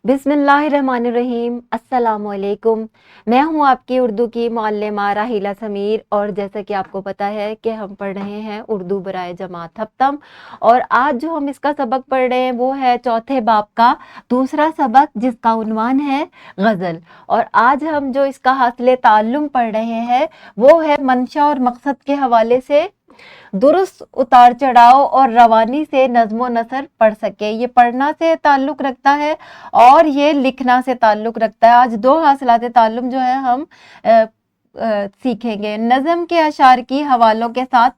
बिस्मिल्लाहिर्रहमानिर्रहीम। अस्सलाम वालेकुम। मैं हूँ आपकी उर्दू की मुअल्लिमा राहिला समीर और जैसा कि आपको पता है कि हम पढ़ रहे हैं उर्दू बराए जमात हफ्तम। और आज जो हम इसका सबक पढ़ रहे हैं वो है चौथे बाब का दूसरा सबक, जिसका उन्वान है गज़ल। और आज हम जो इसका हासिल ताल्लुम पढ़ रहे हैं वो है मंशा और मकसद के हवाले से दुरुस्त उतार चढ़ाव और रवानी से नज़्म नसर पढ़ सके। ये पढ़ना से ताल्लुक़ रखता है और ये लिखना से ताल्लुक़ रखता है। आज दो हासिलात ताल्लुम जो है हम सीखेंगे। नज़म के अशार की हवालों के साथ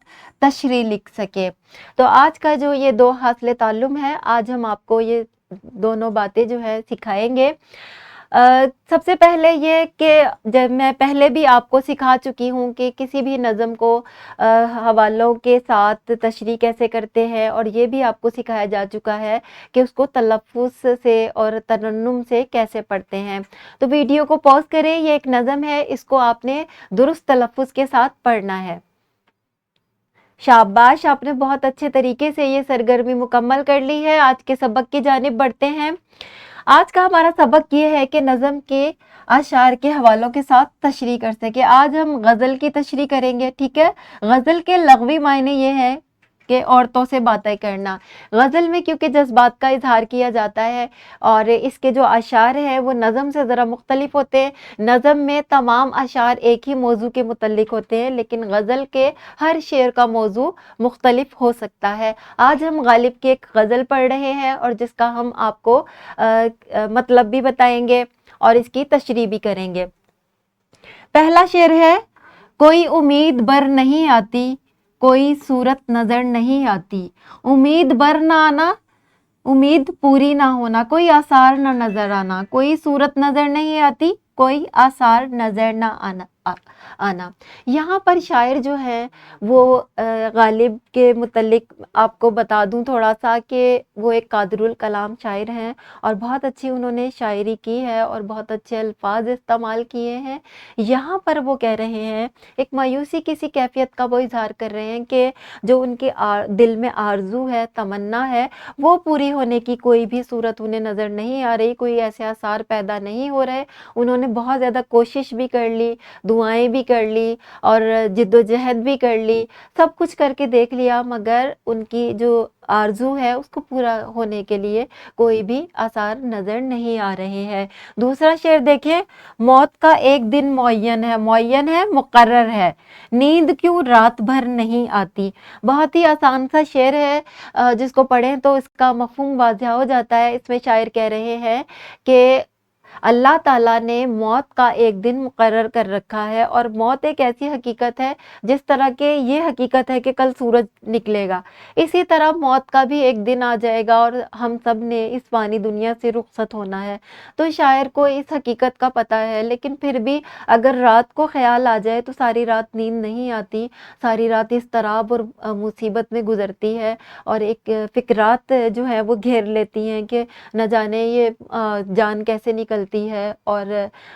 तशरीह लिख सके। तो आज का जो ये दो हासिल ताल्लुम है, आज हम आपको ये दोनों बातें जो है सिखाएंगे। सबसे पहले ये कि जब मैं पहले भी आपको सिखा चुकी हूँ कि किसी भी नज़म को हवालों के साथ तशरीह कैसे करते हैं, और ये भी आपको सिखाया जा चुका है कि उसको तलफ़्फ़ुज़ से और तरन्नुम से कैसे पढ़ते हैं। तो वीडियो को पॉज़ करें, ये एक नज़म है, इसको आपने दुरुस्त तलफ़्फ़ुज़ के साथ पढ़ना है। शाबाश, आपने बहुत अच्छे तरीके से ये सरगर्मी मुकम्मल कर ली है। आज के सबक की जानिब बढ़ते हैं। आज का हमारा सबक ये है कि नज़म के अशार के हवालों के साथ तशरीह कर सके। आज हम गज़ल की तशरीह करेंगे, ठीक है। गज़ल के लग़वी मायने ये है कि औरतों से बातें करना। गज़ल में क्योंकि जज्बात का इजहार किया जाता है और इसके जो अशार हैं वो नज़म से ज़रा मुख्तलिफ होते हैं। नज़म में तमाम अशार एक ही मौजू के मुतल्लिक होते हैं, लेकिन गज़ल के हर शेर का मौजू मुख्तलिफ हो सकता है। आज हम गालिब की एक गज़ल पढ़ रहे हैं और जिसका हम आपको मतलब भी बताएंगे और इसकी तशरीह भी करेंगे। पहला शेर है, कोई उम्मीद बर नहीं आती, कोई सूरत नजर नहीं आती। उम्मीद बर ना आना, उम्मीद पूरी ना होना, कोई आसार ना नजर आना, कोई सूरत नजर नहीं आती, कोई आसार नजर ना आना। यहाँ पर शायर जो है वो गालिब के मुतल्लिक आपको बता दूं थोड़ा सा कि वो एक कादरुल कलाम शायर हैं और बहुत अच्छी उन्होंने शायरी की है और बहुत अच्छे अल्फाज इस्तेमाल किए हैं। यहाँ पर वो कह रहे हैं, एक मायूसी किसी कैफियत का वो इजहार कर रहे हैं कि जो उनके दिल में आरजू है, तमन्ना है, वो पूरी होने की कोई भी सूरत उन्हें नज़र नहीं आ रही, कोई ऐसे आसार पैदा नहीं हो रहे। उन्होंने बहुत ज़्यादा कोशिश भी कर ली, दुआएं भी कर ली और जिद्दोजहद भी कर ली, सब कुछ करके देख लिया, मगर उनकी जो आरजू है उसको पूरा होने के लिए कोई भी आसार नज़र नहीं आ रहे हैं। दूसरा शेर देखें, मौत का एक दिन मुअय्यन है, मुअय्यन है मुकर्रर है, नींद क्यों रात भर नहीं आती। बहुत ही आसान सा शेर है, जिसको पढ़ें तो इसका मफ़हूम वाज़िह हो जाता है। इसमें शायर कह रहे हैं कि अल्लाह ताला ने मौत का एक दिन मुकर्रर कर रखा है और मौत एक ऐसी हकीकत है जिस तरह के ये हकीकत है कि कल सूरज निकलेगा, इसी तरह मौत का भी एक दिन आ जाएगा और हम सब ने इस फानी दुनिया से रुखसत होना है। तो शायर को इस हकीकत का पता है, लेकिन फिर भी अगर रात को ख्याल आ जाए तो सारी रात नींद नहीं आती, सारी रात इस तराब और मुसीबत में गुजरती है और एक फ़िक्रात जो है वो घेर लेती हैं कि न जाने ये जान कैसे निकलती है और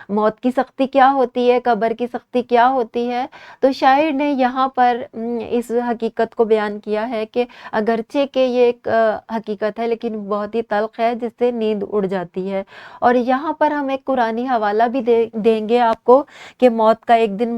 मौत की सख्ती क्या होती है, कब्र की सख्ती क्या होती है। तो शायर ने यहाँ पर इस हकीकत को बयान किया है कि अगरचे के ये एक हकीकत है लेकिन बहुत ही तल्ख है जिससे नींद उड़ जाती है। और यहाँ पर हम एक कुरानी हवाला भी देंगे आपको कि मौत का एक दिन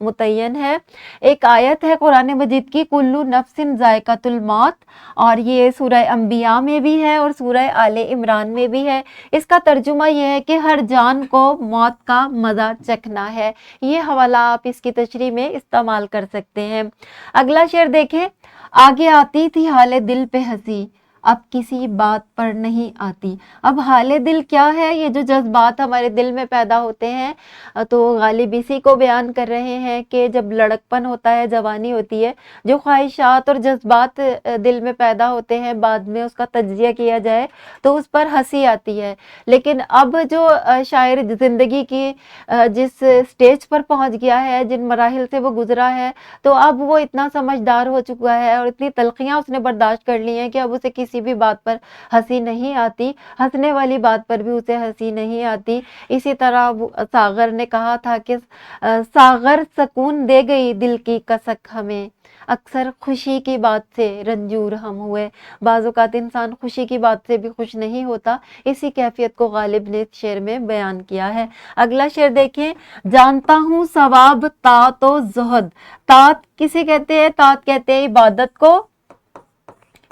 मुतय्यन है। एक आयत है कुरान मजीद की, कुल्लू नफ्सिन ज़ायक़तुल मौत, और ये सूरह अंबिया में भी है और सूरह आले इमरान में भी है। इसका तर्जुमा ये है कि हर जान को मौत का मज़ा चखना है। ये हवाला आप इसकी तशरीह में इस्तेमाल कर सकते हैं। अगला शेर देखें, आगे आती थी हाले दिल पे हंसी, अब किसी बात पर नहीं आती। अब हाले दिल क्या है, ये जो जज्बात हमारे दिल में पैदा होते हैं, तो गालिब इसी को बयान कर रहे हैं कि जब लड़कपन होता है, जवानी होती है, जो ख्वाहिशात और जज्बात दिल में पैदा होते हैं, बाद में उसका तज्जिया किया जाए तो उस पर हंसी आती है। लेकिन अब जो शायर ज़िंदगी की जिस स्टेज पर पहुंच गया है, जिन मराहिल से वो गुजरा है, तो अब वो इतना समझदार हो चुका है और इतनी तलखियाँ उसने बर्दाश्त कर ली हैं कि अब उसे किसी किसी भी बात पर हंसी नहीं आती, हंसने वाली बात पर भी उसे हंसी नहीं आती। इसी तरह सागर ने कहा था कि सागर सुकून दे गई दिल की कसक हमें, अक्सर खुशी की बात से रंजूर हम हुए। बाज़ औक़ात इंसान खुशी की बात से भी खुश नहीं होता। इसी कैफियत को गालिब ने इस शेर में बयान किया है। अगला शेर देखें, जानता हूँ सवाब तात ओ ज़ुहद। तात किसे कहते हैं? तात कहते हैं इबादत को,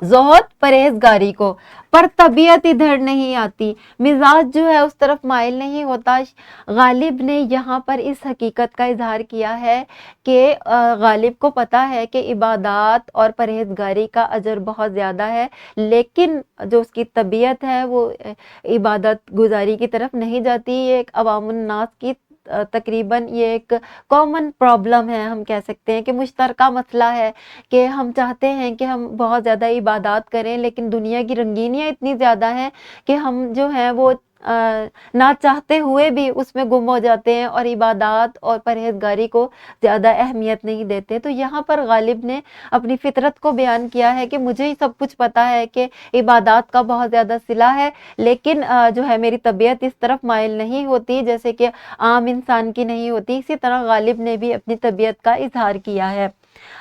ज़ुहद परहेजगारी को, पर तबीयत इधर नहीं आती, मिजाज जो है उस तरफ माइल नहीं होता। गालिब ने यहाँ पर इस हकीकत का इजहार किया है कि गालिब को पता है कि इबादत और परहेजगारी का अजर बहुत ज़्यादा है, लेकिन जो उसकी तबीयत है वो इबादत गुजारी की तरफ नहीं जाती। ये एक अवामुन नास की तकरीबन ये एक कॉमन प्रॉब्लम है, हम कह सकते हैं कि मुश्तरका मसला है कि हम चाहते हैं कि हम बहुत ज़्यादा इबादत करें, लेकिन दुनिया की रंगीनियाँ इतनी ज़्यादा हैं कि हम जो हैं वो ना चाहते हुए भी उसमें गुम हो जाते हैं और इबादत और परहेजगारी को ज़्यादा अहमियत नहीं देते। तो यहाँ पर गालिब ने अपनी फितरत को बयान किया है कि मुझे ही सब कुछ पता है कि इबादत का बहुत ज़्यादा सिला है, लेकिन जो है मेरी तबीयत इस तरफ माइल नहीं होती जैसे कि आम इंसान की नहीं होती। इसी तरह गालिब ने भी अपनी तबीयत का इजहार किया है।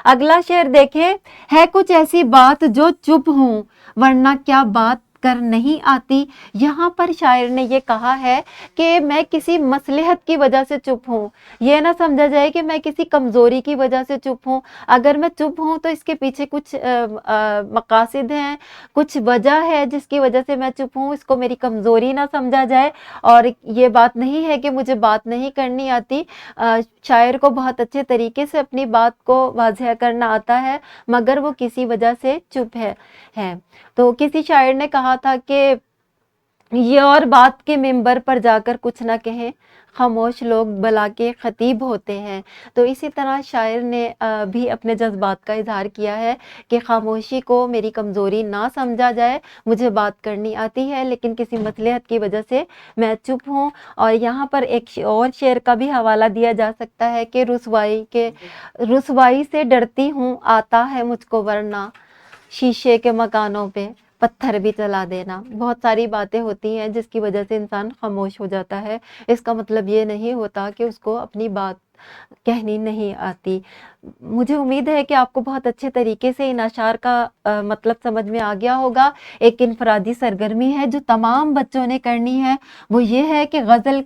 अगला शेर देखें, है कुछ ऐसी बात जो चुप हूँ वरना क्या बात कर नहीं आती। यहाँ पर शायर ने ये कहा है कि मैं किसी मसलहत की वजह से चुप हूँ। ये ना समझा जाए कि मैं किसी कमज़ोरी की वजह से चुप हूँ। अगर मैं चुप हूँ तो इसके पीछे कुछ मकासिद हैं, कुछ वजह है जिसकी वजह से मैं चुप हूँ। इसको मेरी कमज़ोरी ना समझा जाए, और ये बात नहीं है कि मुझे बात नहीं करनी आती। शायर को बहुत अच्छे तरीके से अपनी बात को वाज़ह करना आता है, मगर वो किसी वजह से चुप है। तो किसी शायर ने कहा था कि ये और बात के मिंबर पर जाकर कुछ ना कहें, खामोश लोग भला के खतीब होते हैं। तो इसी तरह शायर ने भी अपने जज्बात का इजहार किया है कि खामोशी को मेरी कमज़ोरी ना समझा जाए, मुझे बात करनी आती है लेकिन किसी मसलहत की वजह से मैं चुप हूँ। और यहाँ पर एक और शेर का भी हवाला दिया जा सकता है कि रुसवाई से डरती हूँ आता है मुझको वरना, शीशे के मकानों पे पत्थर भी चला देना। बहुत सारी बातें होती हैं जिसकी वजह से इंसान खामोश हो जाता है। इसका मतलब ये नहीं होता कि उसको अपनी बात कहनी नहीं आती। मुझे उम्मीद है कि आपको बहुत अच्छे तरीके से इन अशार का मतलब समझ में आ गया होगा। एक इनफरादी सरगर्मी है जो तमाम बच्चों ने करनी है, वो ये है कि गज़ल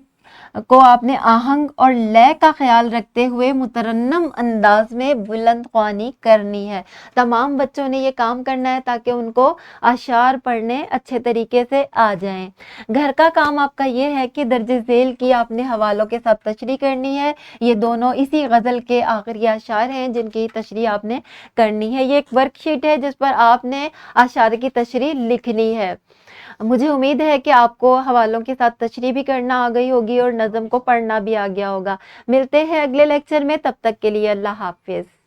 को आपने आहंग और लय का ख्याल रखते हुए मुतरन्नम अंदाज में बुलंद ख्वानी करनी है। तमाम बच्चों ने ये काम करना है ताकि उनको अशार पढ़ने अच्छे तरीके से आ जाएं। घर का काम आपका ये है कि दर्ज झेल की आपने हवालों के साथ तशरीह करनी है। ये दोनों इसी गज़ल के आखिरी अशार हैं जिनकी तशरीह आपने करनी है। ये एक वर्कशीट है जिस पर आपने अशार की तशरीह लिखनी है। मुझे उम्मीद है कि आपको हवालों के साथ तशरीह भी करना आ गई होगी और नज़म को पढ़ना भी आ गया होगा। मिलते हैं अगले लेक्चर में, तब तक के लिए अल्लाह हाफ़िज़।